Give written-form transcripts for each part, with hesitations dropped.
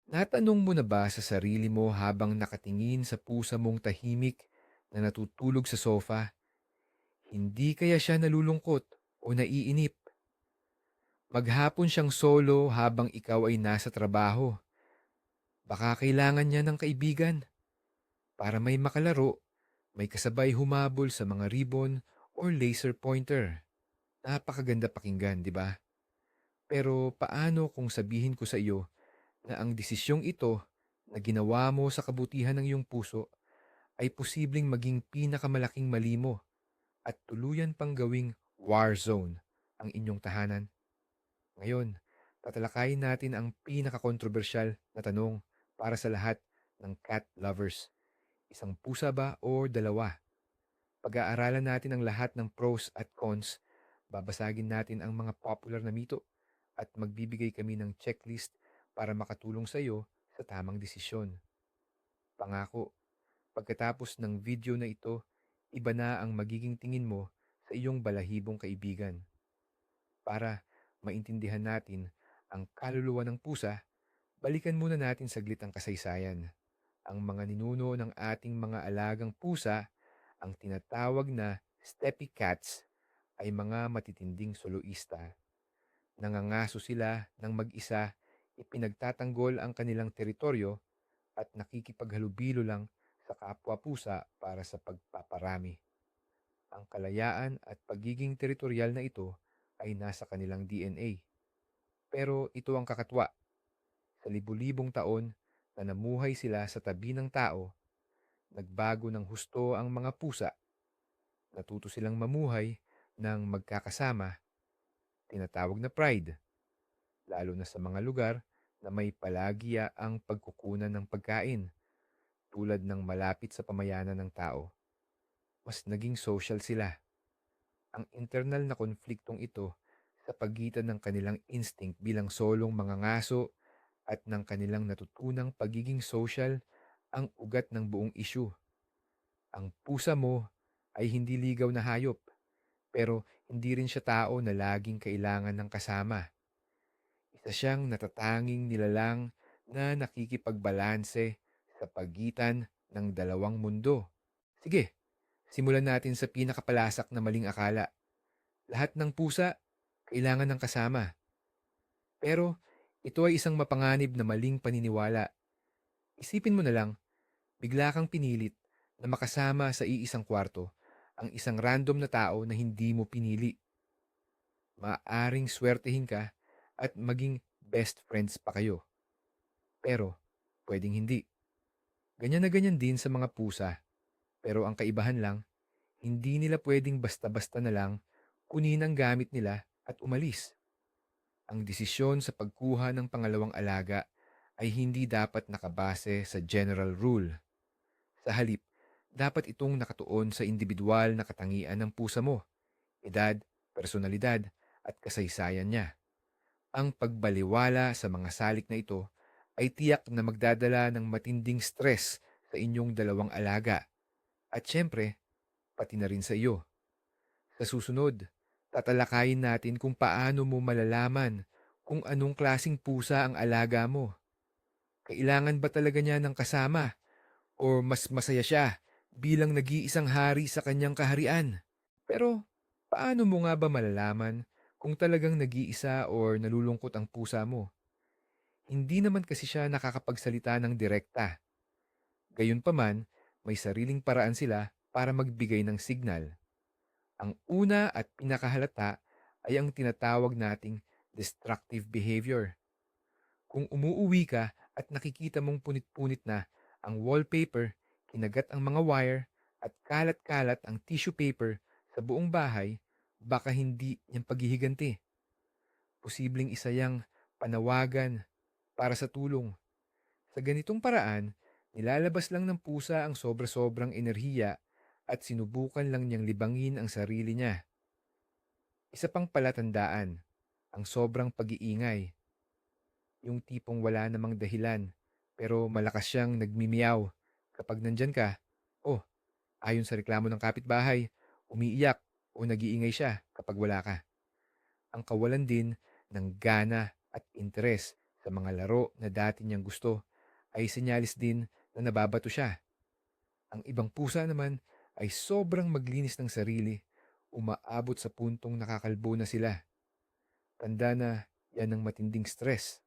Natanong mo na ba sa sarili mo habang nakatingin sa pusa mong tahimik na natutulog sa sofa, hindi kaya siya nalulungkot o naiinip? Maghapon siyang solo habang ikaw ay nasa trabaho. Baka kailangan niya ng kaibigan para may makalaro, may kasabay humabol sa mga ribbon or laser pointer. Napakaganda pakinggan, di ba? Pero paano kung sabihin ko sa iyo na ang desisyong ito na ginawa mo sa kabutihan ng iyong puso ay posibleng maging pinakamalaking mali mo at tuluyan pang gawing war zone ang inyong tahanan? Ngayon, tatalakayin natin ang pinakakontrobersyal na tanong para sa lahat ng cat lovers. Isang pusa ba o dalawa? Pag-aaralan natin ang lahat ng pros at cons, babasagin natin ang mga popular na mito at magbibigay kami ng checklist para makatulong sa iyo sa tamang desisyon. Pangako, pagkatapos ng video na ito, iba na ang magiging tingin mo sa iyong balahibong kaibigan. Para maintindihan natin ang kaluluwa ng pusa, balikan muna natin saglit ang kasaysayan. Ang mga ninuno ng ating mga alagang pusa, ang tinatawag na steppe cats, ay mga matitinding soloista. Nangangaso sila ng mag-isa, ipinagtatanggol ang kanilang teritoryo at nakikipaghalubilo lang sa kapwa pusa para sa pagpaparami. Ang kalayaan at pagiging teritorial na ito ay nasa kanilang DNA. Pero ito ang kakatwa. Sa libu-libong taon na namuhay sila sa tabi ng tao, nagbago ng husto ang mga pusa. Natuto silang mamuhay ng magkakasama, tinatawag na pride, lalo na sa mga lugar na may palagya ang pagkukunan ng pagkain, tulad ng malapit sa pamayanan ng tao. Mas naging social sila. Ang internal na konfliktong ito sa pagitan ng kanilang instinct bilang solong mga ngaso at ng kanilang natutunang pagiging social ang ugat ng buong isyu. Ang pusa mo ay hindi ligaw na hayop, pero hindi rin siya tao na laging kailangan ng kasama. Isa siyang natatanging nilalang na nakikipagbalanse sa pagitan ng dalawang mundo. Sige, simulan natin sa pinakapalasak na maling akala. Lahat ng pusa kailangan ng kasama. Pero ito ay isang mapanganib na maling paniniwala. Isipin mo na lang, bigla kang pinilit na makasama sa iisang kwarto ang isang random na tao na hindi mo pinili. Maaring swertehin ka at maging best friends pa kayo. Pero pwedeng hindi. Ganyan na ganyan din sa mga pusa. Pero ang kaibahan lang, hindi nila pwedeng basta-basta na lang kunin ang gamit nila at umalis. Ang desisyon sa pagkuha ng pangalawang alaga ay hindi dapat nakabase sa general rule. Sa halip, dapat itong nakatuon sa individual na katangian ng pusa mo, edad, personalidad, at kasaysayan niya. Ang pagbaliwala sa mga salik na ito ay tiyak na magdadala ng matinding stress sa inyong dalawang alaga at syempre, pati na rin sa iyo. Sa susunod, tatalakayin natin kung paano mo malalaman kung anong klasing pusa ang alaga mo. Kailangan ba talaga niya ng kasama o mas masaya siya bilang nag-iisang hari sa kanyang kaharian? Pero paano mo nga ba malalaman kung talagang nag-iisa or nalulungkot ang pusa mo? Hindi naman kasi siya nakakapagsalita ng direkta. Gayunpaman, may sariling paraan sila para magbigay ng signal. Ang una at pinakahalata ay ang tinatawag nating destructive behavior. Kung umuuwi ka at nakikita mong punit-punit na ang wallpaper, kinagat ang mga wire, at kalat-kalat ang tissue paper sa buong bahay, baka hindi niyang paghihiganti. Posibleng isa yang panawagan para sa tulong. Sa ganitong paraan, nilalabas lang ng pusa ang sobra-sobrang enerhiya at sinubukan lang niyang libangin ang sarili niya. Isa pang palatandaan, ang sobrang pag-iingay. Yung tipong wala namang dahilan, pero malakas siyang nagmimiyaw. Kapag nandyan ka, oh, ayon sa reklamo ng kapitbahay, umiiyak o nag-iingay siya kapag wala ka. Ang kawalan din ng gana at interes Sa mga laro na dati niyang gusto ay senyalis din na nababato siya. Ang ibang pusa naman ay sobrang maglinis ng sarili, umaabot sa puntong nakakalbo na sila. Tanda na yan ang matinding stress.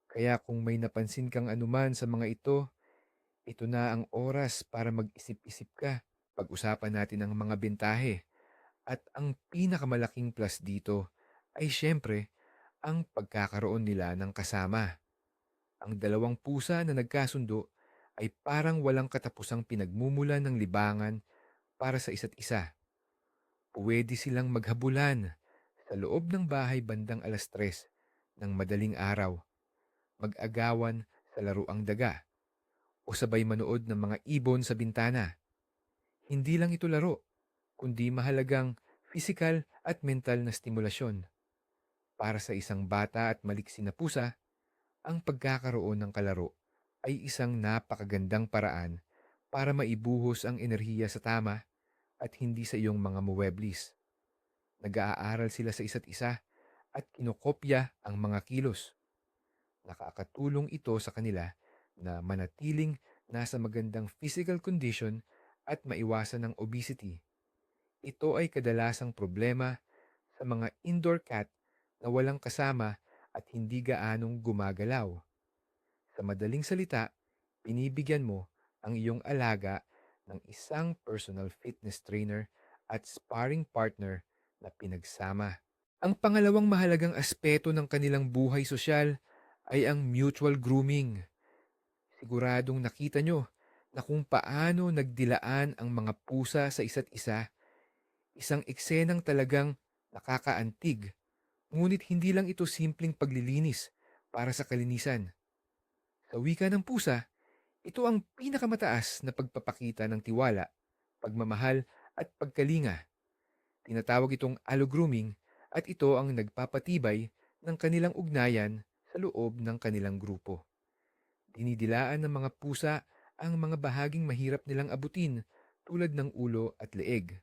Kaya kung may napansin kang anuman sa mga ito na ang oras para mag-isip-isip ka. Pag-usapan natin ang mga bentahe. At ang pinakamalaking plus dito ay siyempre ang pagkakaroon nila ng kasama. Ang dalawang pusa na nagkasundo ay parang walang katapusang pinagmumulan ng libangan para sa isa't isa. Pwede silang maghabulan sa loob ng bahay bandang 3:00 ng madaling araw, mag-agawan sa laruang daga, o sabay manood ng mga ibon sa bintana. Hindi lang ito laro, kundi mahalagang physical at mental na stimulasyon. Para sa isang bata at maliksi na pusa, ang pagkakaroon ng kalaro ay isang napakagandang paraan para maibuhos ang enerhiya sa tama at hindi sa iyong mga muweblis. Nag-aaral sila sa isa't isa at kinokopya ang mga kilos. Nakakatulong ito sa kanila na manatiling nasa magandang physical condition at maiwasan ng obesity. Ito ay kadalasang problema sa mga indoor cat na walang kasama at hindi gaanong gumagalaw. Sa madaling salita, pinibigyan mo ang iyong alaga ng isang personal fitness trainer at sparring partner na pinagsama. Ang pangalawang mahalagang aspeto ng kanilang buhay sosyal ay ang mutual grooming. Siguradong nakita nyo na kung paano nagdilaan ang mga pusa sa isa't isa, isang eksenang talagang nakakaantig. Ngunit hindi lang ito simpleng paglilinis para sa kalinisan. Sa wika ng pusa, ito ang pinakamataas na pagpapakita ng tiwala, pagmamahal at pagkalinga. Tinatawag itong allogrooming at ito ang nagpapatibay ng kanilang ugnayan sa loob ng kanilang grupo. Dinidilaan ng mga pusa ang mga bahaging mahirap nilang abutin tulad ng ulo at leeg.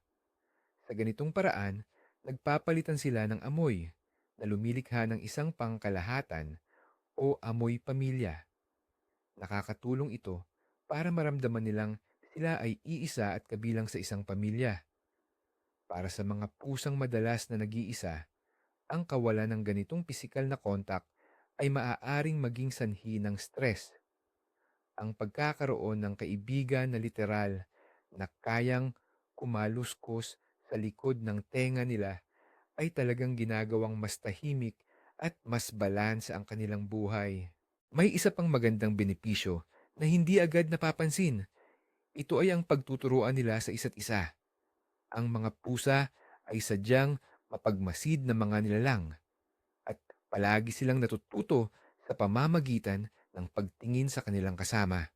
Sa ganitong paraan, nagpapalitan sila ng amoy na lumilikha ng isang pangkalahatan o amoy pamilya. Nakakatulong ito para maramdaman nilang sila ay iisa at kabilang sa isang pamilya. Para sa mga pusang madalas na nag-iisa, ang kawalan ng ganitong pisikal na kontak ay maaaring maging sanhi ng stress. Ang pagkakaroon ng kaibigan na literal na kayang kumaluskos sa likod ng tenga nila ay talagang ginagawang mas tahimik at mas balansa ang kanilang buhay. May isa pang magandang benepisyo na hindi agad napapansin. Ito ay ang pagtuturuan nila sa isa't isa. Ang mga pusa ay sadyang mapagmasid na mga nilalang at palagi silang natututo sa pamamagitan ng pagtingin sa kanilang kasama.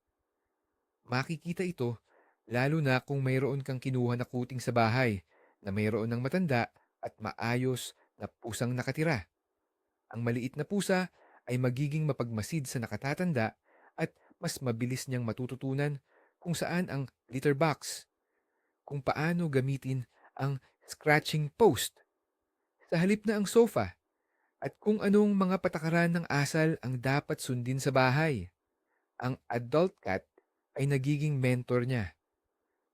Makikita ito lalo na kung mayroon kang kinuha na kuting sa bahay na mayroon ng matanda at maayos na pusang nakatira. Ang maliit na pusa ay magiging mapagmasid sa nakatatanda at mas mabilis niyang matututunan kung saan ang litter box, kung paano gamitin ang scratching post sa halip na ang sofa, at kung anong mga patakaran ng asal ang dapat sundin sa bahay. Ang adult cat ay nagiging mentor niya.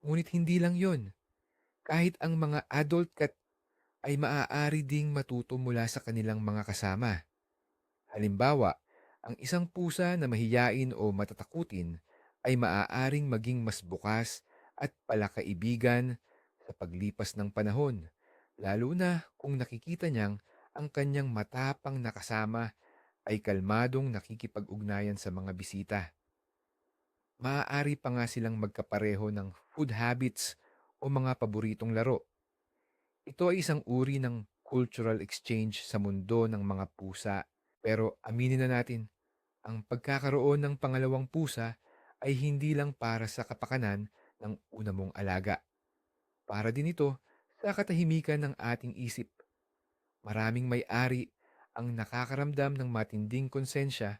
Ngunit hindi lang yon. Kahit ang mga adult cat ay maaari ding matuto mula sa kanilang mga kasama. Halimbawa, ang isang pusa na mahiyain o matatakutin ay maaaring maging mas bukas at palakaibigan sa paglipas ng panahon, lalo na kung nakikita niyang ang kanyang matapang na kasama ay kalmadong nakikipag-ugnayan sa mga bisita. Maaari pa nga silang magkapareho ng food habits o mga paboritong laro. Ito ay isang uri ng cultural exchange sa mundo ng mga pusa. Pero aminin na natin, ang pagkakaroon ng pangalawang pusa ay hindi lang para sa kapakanan ng una mong alaga. Para din ito sa katahimikan ng ating isip. Maraming may-ari ang nakakaramdam ng matinding konsensya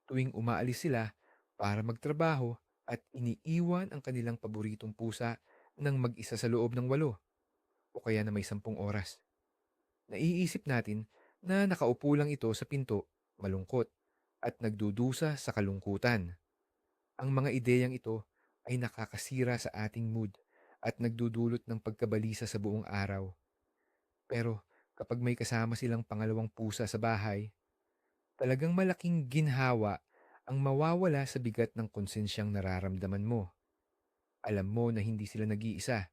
tuwing umaalis sila para magtrabaho at iniiwan ang kanilang paboritong pusa ng mag-isa sa loob ng 8 o kaya na may 10 oras. Naiisip natin na nakaupo lang ito sa pinto, malungkot, at nagdudusa sa kalungkutan. Ang mga ideyang ito ay nakakasira sa ating mood at nagdudulot ng pagkabalisa sa buong araw. Pero kapag may kasama silang pangalawang pusa sa bahay, talagang malaking ginhawa ang mawawala sa bigat ng konsensyang nararamdaman mo. Alam mo na hindi sila nag-iisa,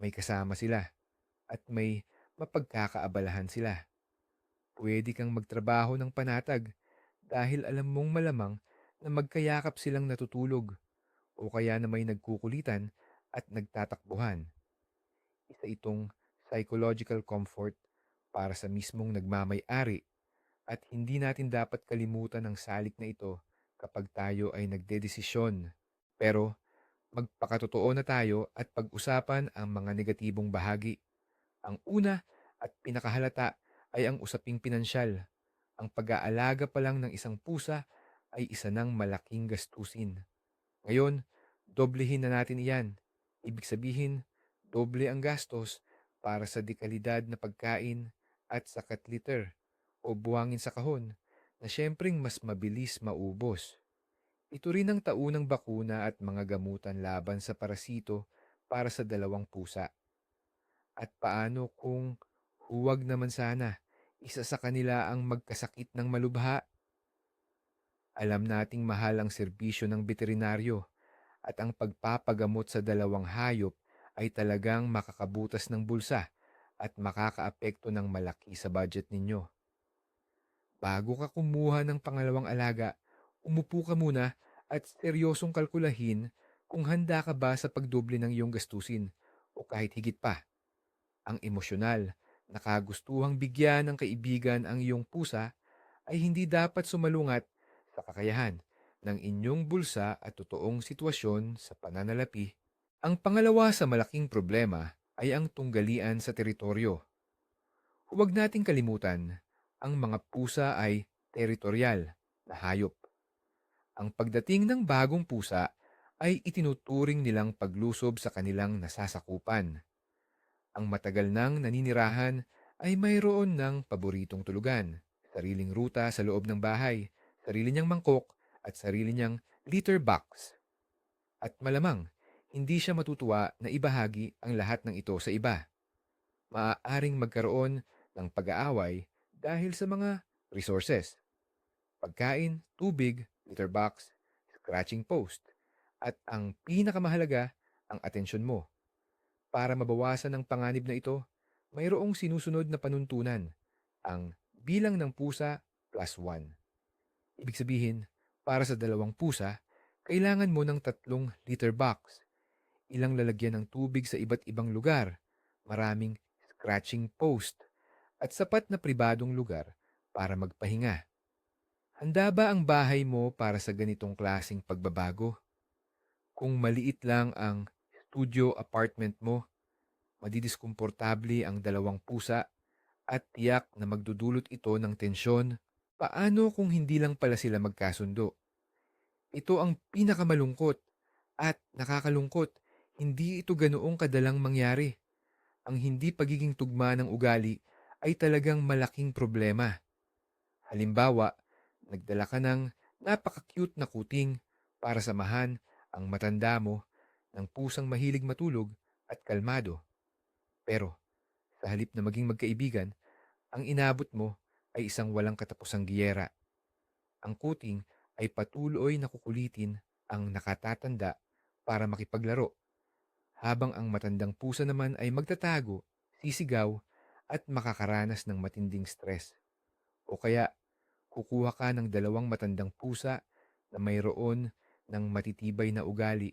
may kasama sila, at may mapagkakaabalahan sila. Pwede kang magtrabaho ng panatag dahil alam mong malamang na magkayakap silang natutulog o kaya na may nagkukulitan at nagtatakbuhan. Isa itong psychological comfort para sa mismong nagmamay-ari at hindi natin dapat kalimutan ang salik na ito kapag tayo ay nagdedesisyon. Pero magpakatotoo na tayo at pag-usapan ang mga negatibong bahagi. Ang una at pinakahalata ay ang usaping pinansyal. Ang pag-aalaga pa lang ng isang pusa ay isa ng malaking gastusin. Ngayon, doblehin na natin iyan. Ibig sabihin, doble ang gastos para sa dekalidad na pagkain at sa cat litter o buwangin sa kahon na syempreng mas mabilis maubos. Ito rin ang taunang bakuna at mga gamutan laban sa parasito para sa dalawang pusa. At paano kung huwag naman sana isa sa kanila ang magkasakit ng malubha? Alam nating mahal ang serbisyo ng veterinaryo at ang pagpapagamot sa dalawang hayop ay talagang makakabutas ng bulsa at makakaapekto ng malaki sa budget ninyo. Bago ka kumuha ng pangalawang alaga, umupo ka muna at seryosong kalkulahin kung handa ka ba sa pagdoble ng iyong gastusin o kahit higit pa. Ang emosyonal na kagustuhang bigyan ng kaibigan ang iyong pusa ay hindi dapat sumalungat sa kakayahan ng inyong bulsa at totoong sitwasyon sa pananalapi. Ang pangalawa sa malaking problema ay ang tunggalian sa teritoryo. Huwag nating kalimutan, ang mga pusa ay teritorial na hayop. Ang pagdating ng bagong pusa ay itinuturing nilang paglusob sa kanilang nasasakupan. Ang matagal nang naninirahan ay mayroon ng paboritong tulugan, sariling ruta sa loob ng bahay, sarili niyang mangkok at sarili niyang litter box. At malamang, hindi siya matutuwa na ibahagi ang lahat ng ito sa iba. Maaaring magkaroon ng pag-aaway dahil sa mga resources, pagkain, tubig, litter box, scratching post, at ang pinakamahalaga, ang atensyon mo. Para mabawasan ang panganib na ito, mayroong sinusunod na panuntunan, ang bilang ng pusa plus 1. Ibig sabihin, para sa dalawang pusa, kailangan mo ng 3 litter box, ilang lalagyan ng tubig sa iba't ibang lugar, maraming scratching post, at sapat na pribadong lugar para magpahinga. Handa ba ang bahay mo para sa ganitong klasing pagbabago? Kung maliit lang ang studio apartment mo, madidiskomportable ang dalawang pusa at tiyak na magdudulot ito ng tensyon. Paano kung hindi lang pala sila magkasundo? Ito ang pinakamalungkot at nakakalungkot. Hindi ito ganoong kadalang mangyari. Ang hindi pagiging tugma ng ugali ay talagang malaking problema. Halimbawa, nagdala ka ng napaka-cute na kuting para samahan ang matanda mo ng pusang mahilig matulog at kalmado. Pero sa halip na maging magkaibigan, ang inabot mo ay isang walang katapusang giyera. Ang kuting ay patuloy na kukulitin ang nakatatanda para makipaglaro, habang ang matandang pusa naman ay magtatago, sisigaw, at makakaranas ng matinding stress. O kaya, kukuha ka ng dalawang matandang pusa na mayroon ng matitibay na ugali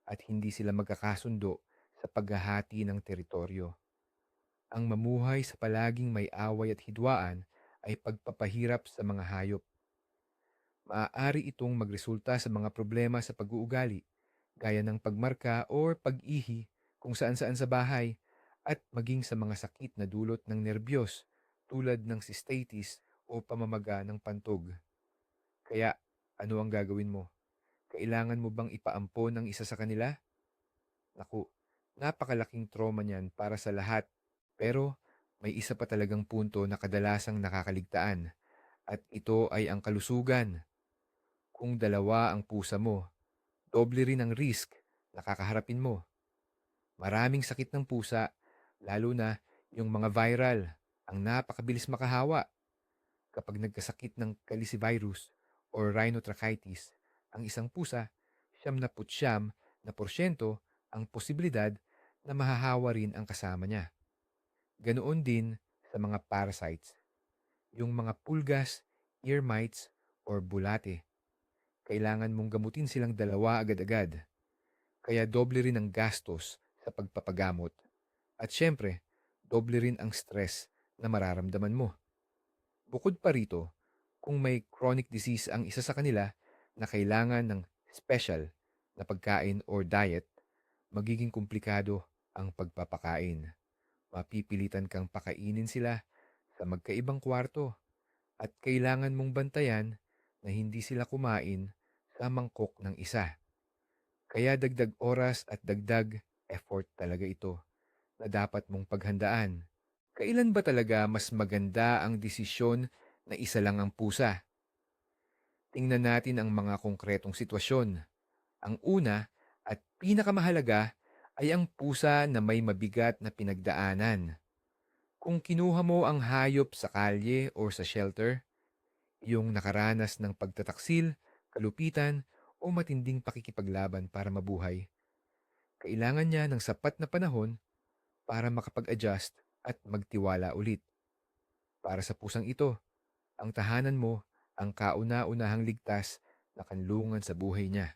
at hindi sila magkakasundo sa paghahati ng teritoryo. Ang mamuhay sa palaging may away at hidwaan ay pagpapahirap sa mga hayop. Maaari itong magresulta sa mga problema sa pag-uugali, gaya ng pagmarka o pag-ihi kung saan-saan sa bahay, at maging sa mga sakit na dulot ng nerbiyos tulad ng cystitis o pamamaga ng pantog. Kaya, ano ang gagawin mo? Kailangan mo bang ipaampon ang isa sa kanila? Naku, napakalaking trauma niyan para sa lahat. Pero may isa pa talagang punto na kadalasang nakakaligtaan, at ito ay ang kalusugan. Kung dalawa ang pusa mo, doble rin ang risk na kakaharapin mo. Maraming sakit ng pusa, lalo na yung mga viral, ang napakabilis makahawa. Kapag nagkasakit ng calicivirus or rhinotracheitis, ang isang pusa, 99% ang posibilidad na mahahawa rin ang kasama niya. Ganoon din sa mga parasites, yung mga pulgas, ear mites, or bulate. Kailangan mong gamutin silang dalawa agad-agad. Kaya doble rin ang gastos sa pagpapagamot. At syempre, doble rin ang stress na mararamdaman mo. Bukod pa rito, kung may chronic disease ang isa sa kanila na kailangan ng special na pagkain or diet, magiging komplikado ang pagpapakain. Mapipilitan kang pakainin sila sa magkaibang kwarto at kailangan mong bantayan na hindi sila kumain sa mangkok ng isa. Kaya dagdag oras at dagdag effort talaga ito na dapat mong paghandaan. Kailan ba talaga mas maganda ang desisyon na isa lang ang pusa? Tingnan natin ang mga konkretong sitwasyon. Ang una at pinakamahalaga ay ang pusa na may mabigat na pinagdaanan. Kung kinuha mo ang hayop sa kalye o sa shelter, yung nakaranas ng pagtataksil, kalupitan, o matinding pakikipaglaban para mabuhay, kailangan niya ng sapat na panahon para makapag-adjust at magtiwala ulit. Para sa pusang ito, ang tahanan mo ang kauna-unahang ligtas na kanlungan sa buhay niya.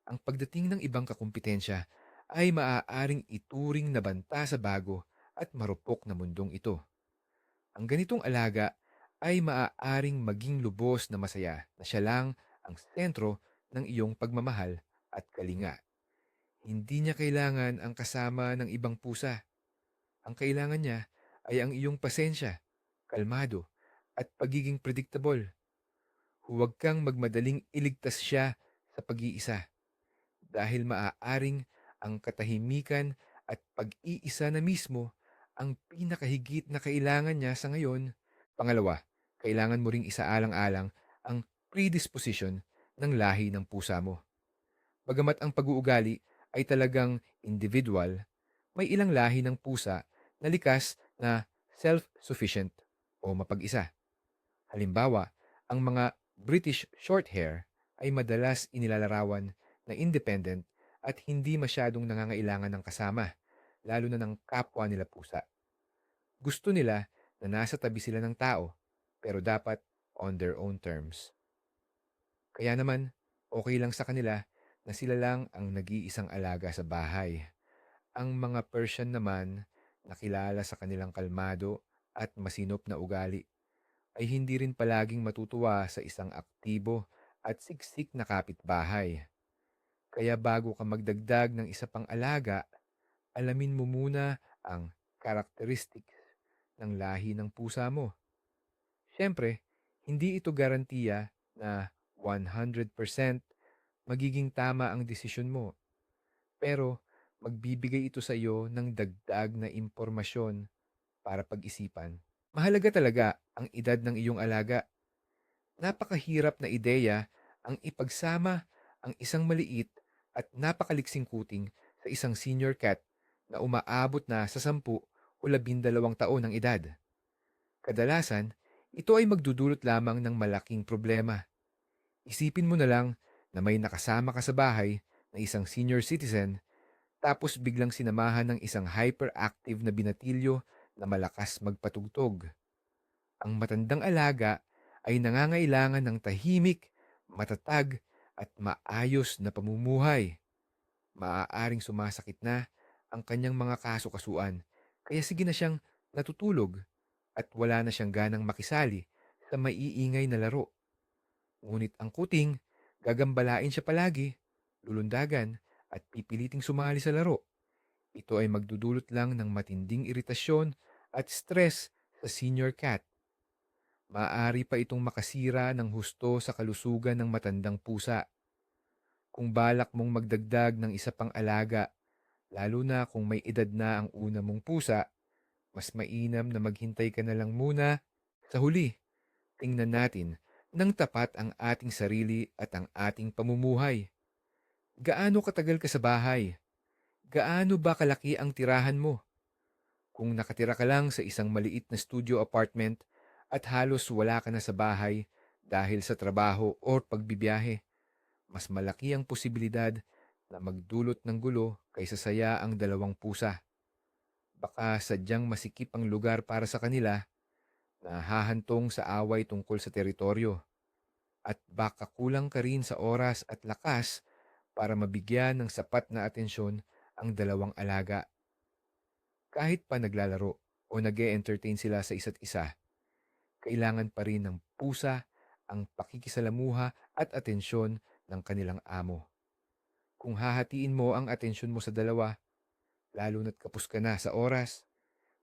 Ang pagdating ng ibang kakumpetensya ay maaaring ituring na banta sa bago at marupok na mundong ito. Ang ganitong alaga ay maaaring maging lubos na masaya na siya lang ang sentro ng iyong pagmamahal at kalinga. Hindi niya kailangan ang kasama ng ibang pusa. Ang kailangan niya ay ang iyong pasensya, kalmado, at pagiging predictable. Huwag kang magmadaling iligtas siya sa pag-iisa dahil maaaring ang katahimikan at pag-iisa na mismo ang pinakahigit na kailangan niya sa ngayon. Pangalawa, kailangan mo ring isaalang-alang ang predisposition ng lahi ng pusa mo. Bagamat ang pag-uugali ay talagang individual, may ilang lahi ng pusa na likas na self-sufficient o mapag-isa. Halimbawa, ang mga British Shorthair ay madalas inilalarawan na independent at hindi masyadong nangangailangan ng kasama, lalo na ng kapwa nila pusa. Gusto nila na nasa tabi sila ng tao, pero dapat on their own terms. Kaya naman, okay lang sa kanila na sila lang ang nag-iisang alaga sa bahay. Ang mga Persian naman, nakilala sa kanilang kalmado at masinop na ugali, ay hindi rin palaging matutuwa sa isang aktibo at siksik na kapitbahay. Kaya bago ka magdagdag ng isa pang alaga, alamin mo muna ang characteristics ng lahi ng pusa mo. Siyempre, hindi ito garantiya na 100% magiging tama ang desisyon mo. Pero magbibigay ito sa iyo ng dagdag na impormasyon para pag-isipan. Mahalaga talaga ang edad ng iyong alaga. Napakahirap na ideya ang ipagsama ang isang maliit at napakaliksing kuting sa isang senior cat na umaabot na sa 10 o 12 taon ng edad. Kadalasan, ito ay magdudulot lamang ng malaking problema. Isipin mo na lang na may nakasama ka sa bahay na isang senior citizen tapos biglang sinamahan ng isang hyperactive na binatilyo na malakas magpatugtog. Ang matandang alaga ay nangangailangan ng tahimik, matatag at maayos na pamumuhay. Maaaring sumasakit na ang kanyang mga kaso-kasuan kaya sige na siyang natutulog at wala na siyang ganang makisali sa maiingay na laro. Ngunit ang kuting, gagambalain siya palagi, lulundagan at pipiliting sumali sa laro. Ito ay magdudulot lang ng matinding iritasyon at stress sa senior cat. Maaari pa itong makasira ng husto sa kalusugan ng matandang pusa. Kung balak mong magdagdag ng isa pang alaga, lalo na kung may edad na ang una mong pusa, mas mainam na maghintay ka na lang muna sa huli Tingnan natin ng tapat ang ating sarili at ang ating pamumuhay. Gaano katagal ka sa bahay? Gaano ba kalaki ang tirahan mo? Kung nakatira ka lang sa isang maliit na studio apartment at halos wala ka na sa bahay dahil sa trabaho o pagbibiyahe, mas malaki ang posibilidad na magdulot ng gulo kaysa saya ang dalawang pusa. Baka sadyang masikip ang lugar para sa kanila na hahantong sa away tungkol sa teritoryo. At baka kulang ka rin sa oras at lakas para mabigyan ng sapat na atensyon ang dalawang alaga. Kahit pa naglalaro o nag-e-entertain sila sa isa't isa, kailangan pa rin ng pusa ang pakikisalamuha at atensyon ng kanilang amo. Kung hahatiin mo ang atensyon mo sa dalawa, lalo na't kapos ka na sa oras,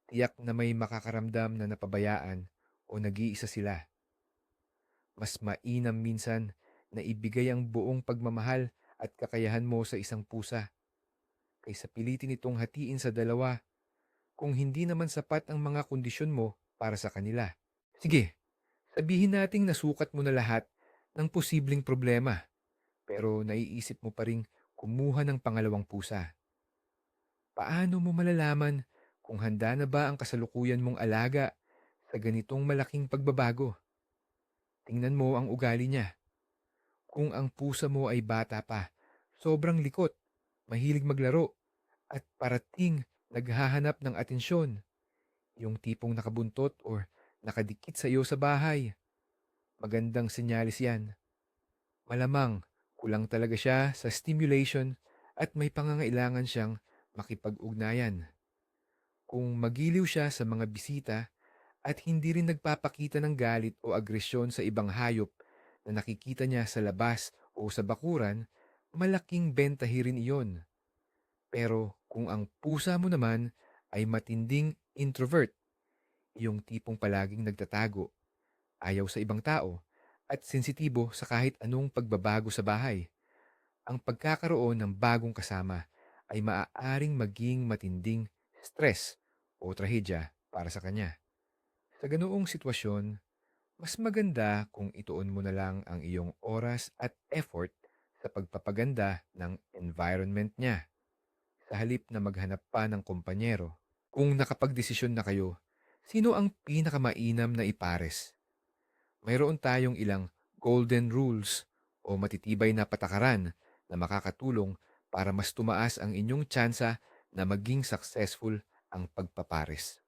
tiyak na may makakaramdam na napabayaan o nag-iisa sila. Mas mainam minsan na ibigay ang buong pagmamahal at kakayahan mo sa isang pusa kaysa pilitin itong hatiin sa dalawa kung hindi naman sapat ang mga kondisyon mo para sa kanila. Sige, sabihin nating nasukat mo na lahat ng posibleng problema pero naiisip mo pa ring kumuha ng pangalawang pusa. Paano mo malalaman kung handa na ba ang kasalukuyan mong alaga sa ganitong malaking pagbabago? Tingnan mo ang ugali niya. Kung ang pusa mo ay bata pa, sobrang likot, mahilig maglaro, at parating naghahanap ng atensyon, yung tipong nakabuntot or nakadikit sa iyo sa bahay, magandang senyalis yan. Malamang kulang talaga siya sa stimulation at may pangangailangan siyang makipag-ugnayan. Kung magiliw siya sa mga bisita at hindi rin nagpapakita ng galit o agresyon sa ibang hayop na nakikita niya sa labas o sa bakuran, malaking bentahi rin iyon. Pero kung ang pusa mo naman ay matinding introvert, yung tipong palaging nagtatago, ayaw sa ibang tao, at sensitibo sa kahit anong pagbabago sa bahay, ang pagkakaroon ng bagong kasama ay maaaring maging matinding stress o trahedya para sa kanya. Sa ganoong sitwasyon, mas maganda kung ituon mo na lang ang iyong oras at effort sa pagpapaganda ng environment niya sa halip na maghanap pa ng kompanyero. Kung nakapagdesisyon na kayo, sino ang pinakamainam na ipares? Mayroon tayong ilang golden rules o matitibay na patakaran na makakatulong para mas tumaas ang inyong tsansa na maging successful ang pagpapares.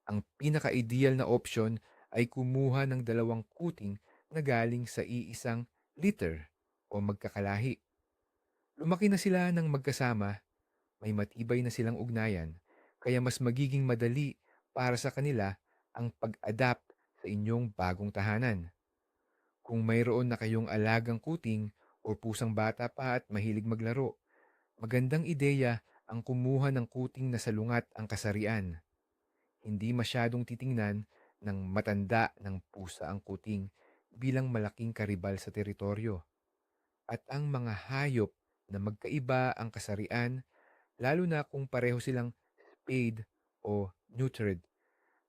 Ang pinaka-ideal na option ay kumuha ng dalawang kuting na galing sa iisang litter o magkakalahi. Lumaki na sila ng magkasama, may matibay na silang ugnayan, kaya mas magiging madali para sa kanila ang pag-adapt sa inyong bagong tahanan. Kung mayroon na kayong alagang kuting o pusang bata pa at mahilig maglaro, magandang ideya ang kumuha ng kuting na salungat ang kasarian. Hindi masyadong titingnan ng matanda ng pusa ang kuting bilang malaking karibal sa teritoryo. At ang mga hayop na magkaiba ang kasarian, lalo na kung pareho silang spayed o neutered,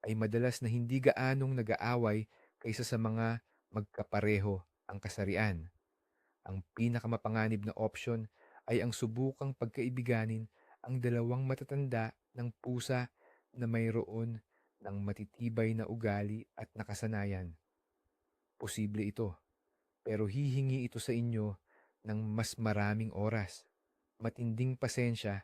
ay madalas na hindi gaanong nag-aaway kaysa sa mga magkapareho ang kasarian. Ang pinakamapanganib na opsyon ay ang subukang pagkaibiganin ang dalawang matatanda ng pusa na mayroon ng matitibay na ugali at nakasanayan. Posible ito, pero hihingi ito sa inyo ng mas maraming oras, matinding pasensya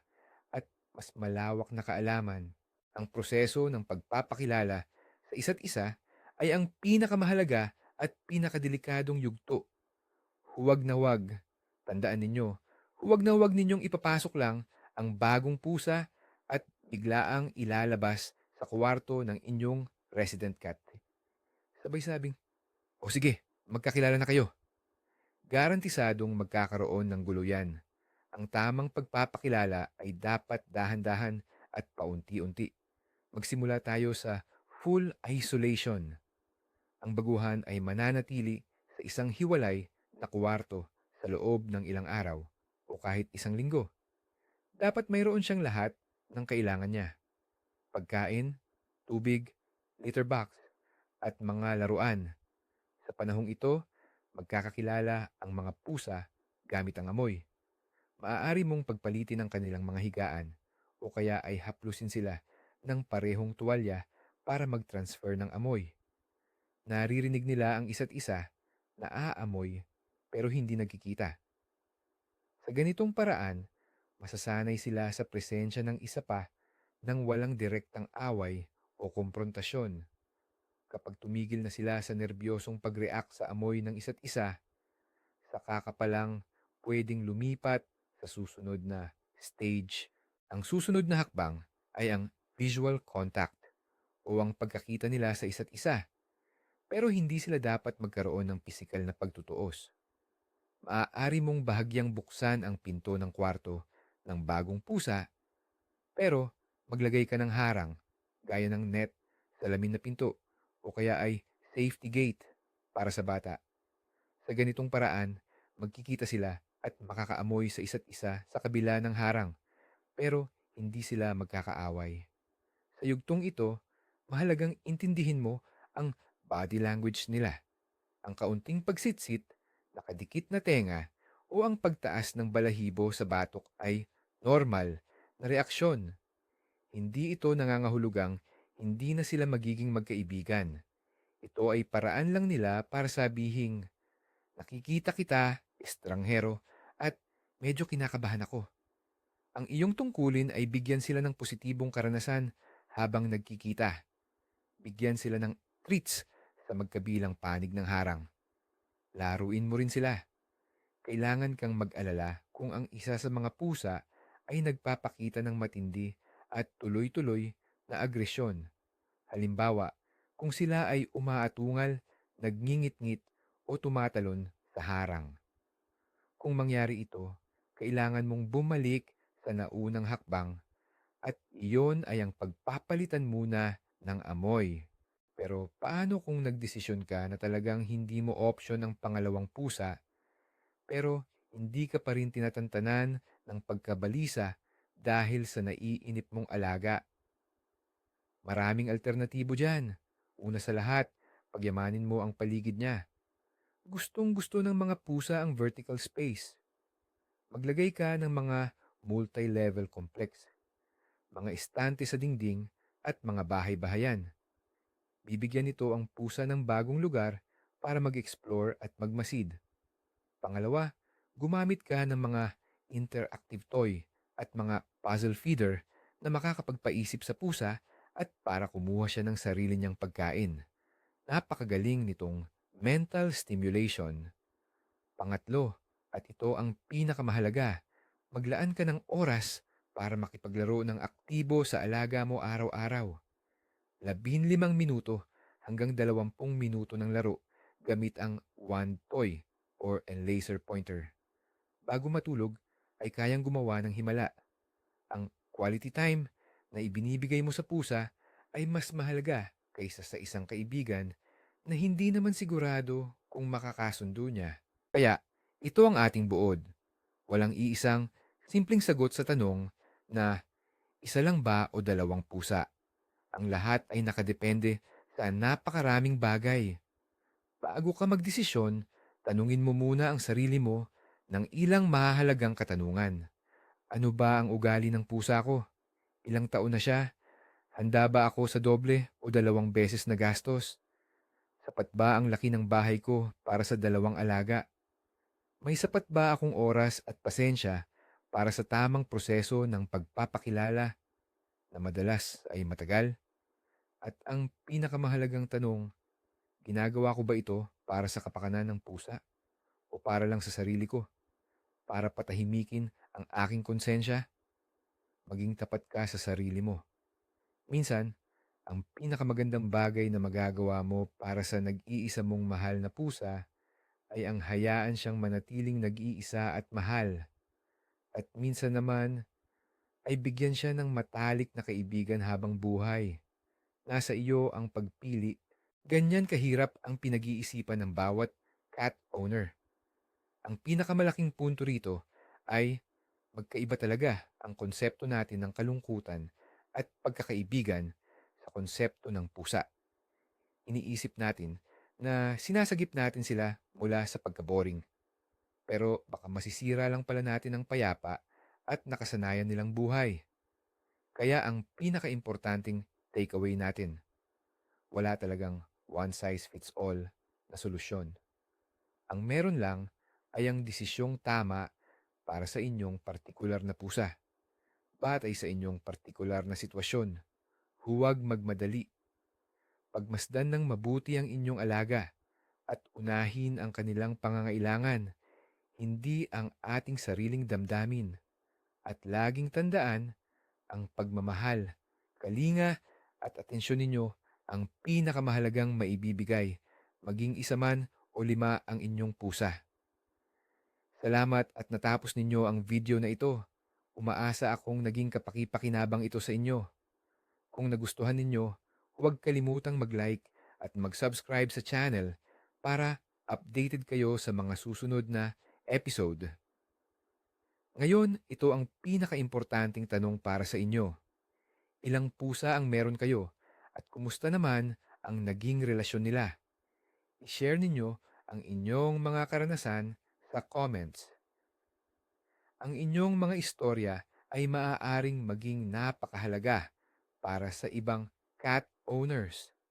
at mas malawak na kaalaman. Ang proseso ng pagpapakilala sa isa't isa ay ang pinakamahalaga at pinakadelikadong yugto. Huwag na huwag, tandaan ninyo, huwag na huwag ninyong ipapasok lang ang bagong pusa at biglaang ilalabas sa kwarto ng inyong resident cat. Sabay sabing, o sige, magkakilala na kayo. Garantisadong magkakaroon ng gulo yan. Ang tamang pagpapakilala ay dapat dahan-dahan at paunti-unti. Magsimula tayo sa full isolation. Ang baguhan ay mananatili sa isang hiwalay na kwarto sa loob ng ilang araw o kahit isang linggo. Dapat mayroon siyang lahat ng kailangan niya. Pagkain, tubig, litter box, at mga laruan. Sa panahong ito, magkakakilala ang mga pusa gamit ang amoy. Maaari mong pagpalitin ang kanilang mga higaan o kaya ay haplusin sila ng parehong tuwalya para mag-transfer ng amoy. Naririnig nila ang isa't isa na aamoy pero hindi nagkikita. Sa ganitong paraan, masasanay sila sa presensya ng isa pa nang walang direktang away o komprontasyon. Kapag tumigil na sila sa nerbiyosong pag-react sa amoy ng isa't isa, saka ka palang pwedeng lumipat sa susunod na stage. Ang susunod na hakbang ay ang visual contact o ang pagkakita nila sa isa't isa. Pero hindi sila dapat magkaroon ng pisikal na pagtutuos. Maaari mong bahagyang buksan ang pinto ng kwarto ng bagong pusa, pero maglagay ka ng harang gaya ng net, salamin na pinto, o kaya ay safety gate para sa bata. Sa ganitong paraan, magkikita sila at makakaamoy sa isa't isa sa kabila ng harang, pero hindi sila magkakaaway. Sa yugtong ito, mahalagang intindihin mo ang body language nila. Ang kaunting pagsitsit, nakadikit na tenga, o ang pagtaas ng balahibo sa batok ay normal na reaksyon. Hindi ito nangangahulugang hindi na sila magiging magkaibigan. Ito ay paraan lang nila para sabihing, nakikita kita, estranghero, at medyo kinakabahan ako. Ang iyong tungkulin ay bigyan sila ng positibong karanasan habang nagkikita. Bigyan sila ng treats sa magkabilang panig ng harang. Laruin mo rin sila. Kailangan kang mag-alala kung ang isa sa mga pusa ay nagpapakita ng matindi at tuloy-tuloy na agresyon. Halimbawa, kung sila ay umaatungal, nagngingit-ngit o tumatalon sa harang. Kung mangyari ito, kailangan mong bumalik sa naunang hakbang at iyon ay ang pagpapalitan muna ng amoy. Pero paano kung nagdesisyon ka na talagang hindi mo option ang pangalawang pusa, pero hindi ka pa rin tinatantanan ng pagkabalisa dahil sa naiinip mong alaga? Maraming alternatibo dyan. Una sa lahat, pagyamanin mo ang paligid niya. Gustong-gusto ng mga pusa ang vertical space. Maglagay ka ng mga multi-level complex, mga estante sa dingding at mga bahay-bahayan. Bibigyan nito ang pusa ng bagong lugar para mag-explore at magmasid. Pangalawa, gumamit ka ng mga interactive toy at mga puzzle feeder na makakapagpaisip sa pusa at para kumuha siya ng sarili niyang pagkain. Napakagaling nitong mental stimulation. Pangatlo, at ito ang pinakamahalaga, maglaan ka ng oras para makipaglaro ng aktibo sa alaga mo araw-araw. 15 minuto hanggang 20 minuto ng laro gamit ang wand toy or a laser pointer. Bago matulog, ay kayang gumawa ng himala. Ang quality time na ibinibigay mo sa pusa ay mas mahalaga kaysa sa isang kaibigan na hindi naman sigurado kung makakasundo niya. Kaya, ito ang ating buod. Walang iisang simpleng sagot sa tanong na isa lang ba o dalawang pusa. Ang lahat ay nakadepende sa napakaraming bagay. Bago ka magdesisyon, tanungin mo muna ang sarili mo ng ilang mahahalagang katanungan. Ano ba ang ugali ng pusa ko? Ilang taon na siya? Handa ba ako sa doble o dalawang beses na gastos? Sapat ba ang laki ng bahay ko para sa dalawang alaga? May sapat ba akong oras at pasensya para sa tamang proseso ng pagpapakilala na madalas ay matagal? At ang pinakamahalagang tanong, ginagawa ko ba ito para sa kapakanan ng pusa o para lang sa sarili ko? Para patahimikin ang aking konsensya? Maging tapat ka sa sarili mo. Minsan, ang pinakamagandang bagay na magagawa mo para sa nag-iisa mong mahal na pusa ay ang hayaan siyang manatiling nag-iisa at mahal. At minsan naman ay bigyan siya ng matalik na kaibigan habang buhay. Nasa iyo ang pagpili. Ganyan kahirap ang pinag-iisipan ng bawat cat owner. Ang pinakamalaking punto rito ay magkaiba talaga ang konsepto natin ng kalungkutan at pagkakaibigan sa konsepto ng pusa. Iniisip natin na sinasagip natin sila mula sa pagkaboring. Pero baka masisira lang pala natin ang payapa at nakasanayan nilang buhay. Kaya ang pinaka-importanting takeaway natin, wala talagang one size fits all na solusyon. Ang meron lang ay ang desisyong tama para sa inyong partikular na pusa, batay sa inyong partikular na sitwasyon. Huwag magmadali. Pagmasdan ng mabuti ang inyong alaga at unahin ang kanilang pangangailangan, hindi ang ating sariling damdamin. At laging tandaan, ang pagmamahal, kalinga at atensyon ninyo ang pinakamahalagang maibibigay, maging isa man o lima ang inyong pusa. Salamat at natapos ninyo ang video na ito. Umaasa akong naging kapaki-pakinabang ito sa inyo. Kung nagustuhan ninyo, huwag kalimutang mag-like at mag-subscribe sa channel para updated kayo sa mga susunod na episode. Ngayon, ito ang pinakaimportanteng tanong para sa inyo. Ilang pusa ang meron kayo at kumusta naman ang naging relasyon nila? I-share ninyo ang inyong mga karanasan sa comments. Ang inyong mga istorya ay maaaring maging napakahalaga para sa ibang cat owners.